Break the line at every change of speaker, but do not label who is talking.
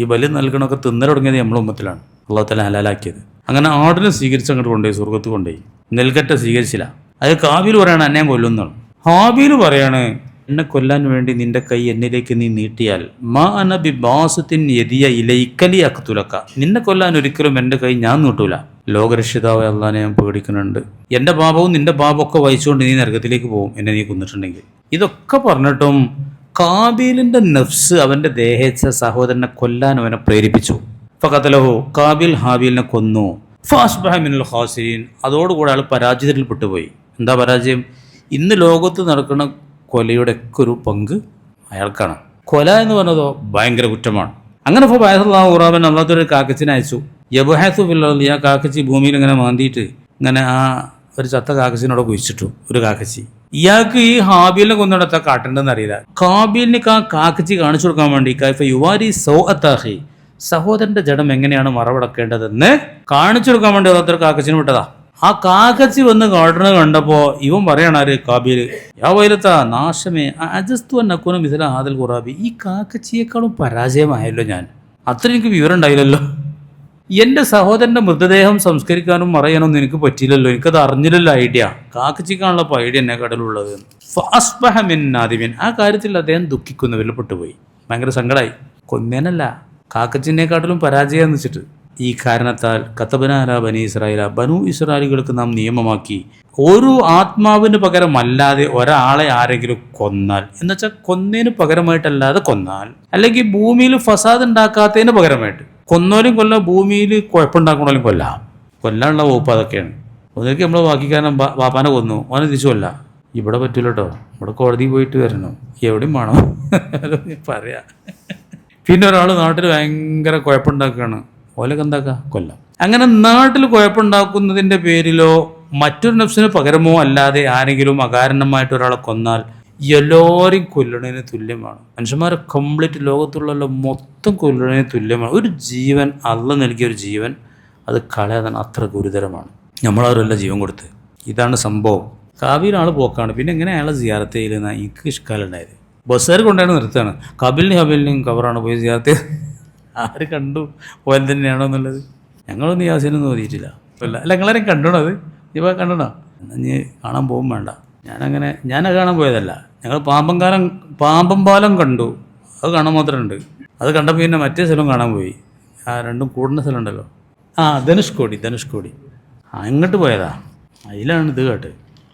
ഈ ബലി നൽകണമൊക്കെ തിന്നൽ തുടങ്ങിയത് നമ്മളെ ഉമ്മത്തിലാണ്. അള്ളാഹു തആല ഹലാലാക്കിയത്. അങ്ങനെ ആടിനെ സ്വീകരിച്ച് അങ്ങോട്ട് കൊണ്ടുപോയി, സ്വർഗ്ഗത്ത് കൊണ്ടുപോയി. നെൽക്കറ്റ സ്വീകരിച്ചില്ല. അത് കാബീൽ പറയാണ് എന്നെ കൊല്ലുന്നതാണ്. ഹാബീൽ പറയാണ് എന്നെ കൊല്ലാൻ വേണ്ടി നിന്റെ കൈ എന്നിലേക്ക് നീ നീട്ടിയാൽ മാ അന ബിബാസത്തിൻ യദിയ ഇലൈക്കലി അഖ്തുലക, നിന്നെ കൊല്ലാൻ ഒരിക്കലും എൻ്റെ കൈ ഞാൻ നീട്ടൂല. ലോകരക്ഷിതാവായ അള്ളാഹിനെ ഞാൻ പേടിക്കുന്നുണ്ട്. എൻ്റെ പാപവും നിന്റെ പാപമൊക്കെ വഹിച്ചുകൊണ്ട് നീ നരകത്തിലേക്ക് പോകും എന്നെ നീ കൊന്നിട്ടുണ്ടെങ്കിൽ. ഇതൊക്കെ പറഞ്ഞിട്ടും കാബീലിൻ്റെ നഫ്സ് അവൻ്റെ ദേഹേച്ഛ സഹോദരനെ കൊല്ലാൻ അവനെ പ്രേരിപ്പിച്ചു. ഫഖതലഹു, കാബീൽ ഹാബീലിനെ കൊന്നു. ഫഅസ്ബഹ മിനൽ ഖാസിരീൻ, അതോടുകൂടെ അയാൾ പരാജിതരിൽ പെട്ടുപോയി. എന്താ പരാജയം? ഇന്ന് ലോകത്ത് നടക്കുന്ന കൊലയുടെ ഒക്കെ ഒരു പങ്ക് അയാൾക്കാണ്. കൊല എന്ന് പറഞ്ഞതോ ഭയങ്കര കുറ്റമാണ്. അങ്ങനെ ഇപ്പോൾ ബഅസല്ലാഹു ഖുറാബൻ അല്ലാത്തൊരു കാക്കച്ചിനെ അയച്ചു. യബ്ഹസു ഫിൽ അർളി, ആ കാക്കച്ചി ഭൂമിയിൽ ഇങ്ങനെ മാന്തിയിട്ട് ഇങ്ങനെ ആ ഒരു ചത്ത കാക്കച്ചിനോട് കുഴിച്ചിട്ടു. ഒരു കാക്കച്ചി. ഇയാൾക്ക് ഈ ഹാബീലിനെ കൊന്നിടത്താ കാട്ടേണ്ടതെന്ന് അറിയില്ല. കാബീലിന് ആ കാക്കച്ചി കാണിച്ചു കൊടുക്കാൻ വേണ്ടി കൈഫ യുവാരി സൗഅത്താഹി, സഹോദരന്റെ ജഡം എങ്ങനെയാണ് മറവടക്കേണ്ടതെന്ന് കാണിച്ചു കൊടുക്കാൻ വേണ്ടി അതൊരു കാക്കച്ചിന് വിട്ടതാ. ആ കാക്കച്ചി വന്ന് കാട്ടുന്നത് കണ്ടപ്പോ ഇവൻ പറയണ ആര്? കാബീല്. യാ വൈലത്താ, നാശമേ, അജസ്തു അന്നക്കൂന മിഥല ഹാദൽ ഖുറാബി, ഈ കാക്കച്ചിയേക്കാളും പരാജയമായല്ലോ ഞാൻ. അത്ര എനിക്ക് വിവരം ഉണ്ടായില്ലല്ലോ. എൻ്റെ സഹോദരൻ്റെ മൃതദേഹം സംസ്കരിക്കാനും മറയാനൊന്നും എനിക്ക് പറ്റിയില്ലല്ലോ. എനിക്കത് അറിഞ്ഞില്ലല്ലോ ഐഡിയ. കാക്കച്ചിക്കാണല്ലോ ഇപ്പോൾ ഐഡിയ എന്നെ കടലുള്ളത്. ഫഅസ്ബഹ മിൻ നാദിമിൻ, ആ കാര്യത്തിൽ അദ്ദേഹം ദുഃഖിക്കുന്നു, വെല്ലപ്പെട്ടു പോയി. ഭയങ്കര സങ്കടമായി. കൊന്നേനല്ല, കാക്കച്ചിനെക്കാട്ടിലും പരാജയം എന്ന് വെച്ചിട്ട്. ഈ കാരണത്താൽ കതബനാ അലാ ബനി ഇസ്രായേല, ബനു ഇസ്രായേലുകൾക്ക് നാം നിയമമാക്കി, ഒരു ആത്മാവിന് പകരമല്ലാതെ ഒരാളെ ആരെങ്കിലും കൊന്നാൽ, എന്നുവെച്ചാൽ കൊന്നതിന് പകരമായിട്ടല്ലാതെ കൊന്നാൽ, അല്ലെങ്കിൽ ഭൂമിയിൽ ഫസാദ് ഉണ്ടാക്കാത്തതിന് പകരമായിട്ട് കൊന്നോലും കൊല്ലാം, ഭൂമിയിൽ കുഴപ്പമുണ്ടാക്കണോലും കൊല്ലാം. കൊല്ലാനുള്ള വകുപ്പ് അതൊക്കെയാണ്. ഒന്നിലേക്ക് നമ്മൾ ബാക്കിക്കാരൻ വാപ്പാനെ കൊന്നു, ഓനെ തിരിച്ചു കൊല്ലാം. ഇവിടെ പറ്റൂല കേട്ടോ, ഇവിടെ കോടതി പോയിട്ട് വരണം, എവിടെയും വേണം പറയാ. പിന്നെ ഒരാൾ നാട്ടിൽ ഭയങ്കര കുഴപ്പമുണ്ടാക്കുകയാണ്, ഓലൊക്കെ എന്താക്കുക? കൊല്ലാം. അങ്ങനെ നാട്ടിൽ കുഴപ്പമുണ്ടാക്കുന്നതിൻ്റെ പേരിലോ മറ്റൊരു നഫ്സിന് പകരമോ അല്ലാതെ ആരെങ്കിലും അകാരണമായിട്ട് ഒരാളെ കൊന്നാൽ എല്ലാവരെയും കൊല്ലണതിന് തുല്യമാണ്. മനുഷ്യന്മാരെ കംപ്ലീറ്റ് ലോകത്തുള്ള മൊത്തം കൊല്ലണതിന് തുല്യമാണ്. ഒരു ജീവൻ, അള്ളാഹ് നൽകിയ ഒരു ജീവൻ, അത് കളയാൻ അത്ര ഗുരുതരമാണ്. നമ്മളവരെല്ലാം ജീവൻ കൊടുത്ത്. ഇതാണ് സംഭവം. കാബീൽ പോക്കാണ്. പിന്നെ എങ്ങനെ അയാളെ സിയാറത്ത് ചെയ്യലെന്നാണ് എനിക്ക് ഇഷ്കാലം ഉണ്ടായത്. ബസ്സുകാർ കൊണ്ടാണ് നിർത്തുകയാണ്. ഹബീലിനെയും കവറാണ് പോയി സിയാറത്ത്. ആര് കണ്ടു പോയാൽ തന്നെയാണോ എന്നുള്ളത് ഞങ്ങളൊന്നും യാസീനൊന്നും ഓതിയിട്ടില്ല. അല്ല നിങ്ങളാരും കണ്ടോണോ? അത് ഇപ്പോൾ കണ്ടോണോ? എന്നാൽ നീ കാണാൻ പോകും വേണ്ട. ഞാൻ കാണാൻ പോയതല്ല. ഞങ്ങൾ പാമ്പംപാലം കണ്ടു. അത് കാണാൻ മാത്രമുണ്ട്. അത് കണ്ടപ്പോൾ പിന്നെ മറ്റേ സ്ഥലം കാണാൻ പോയി. ആ രണ്ടും കൂടുന്ന സ്ഥലം ഉണ്ടല്ലോ, ധനുഷ്കോടി. അങ്ങോട്ട് പോയതാ. അതിലാണ് ഇത് കേട്ട്.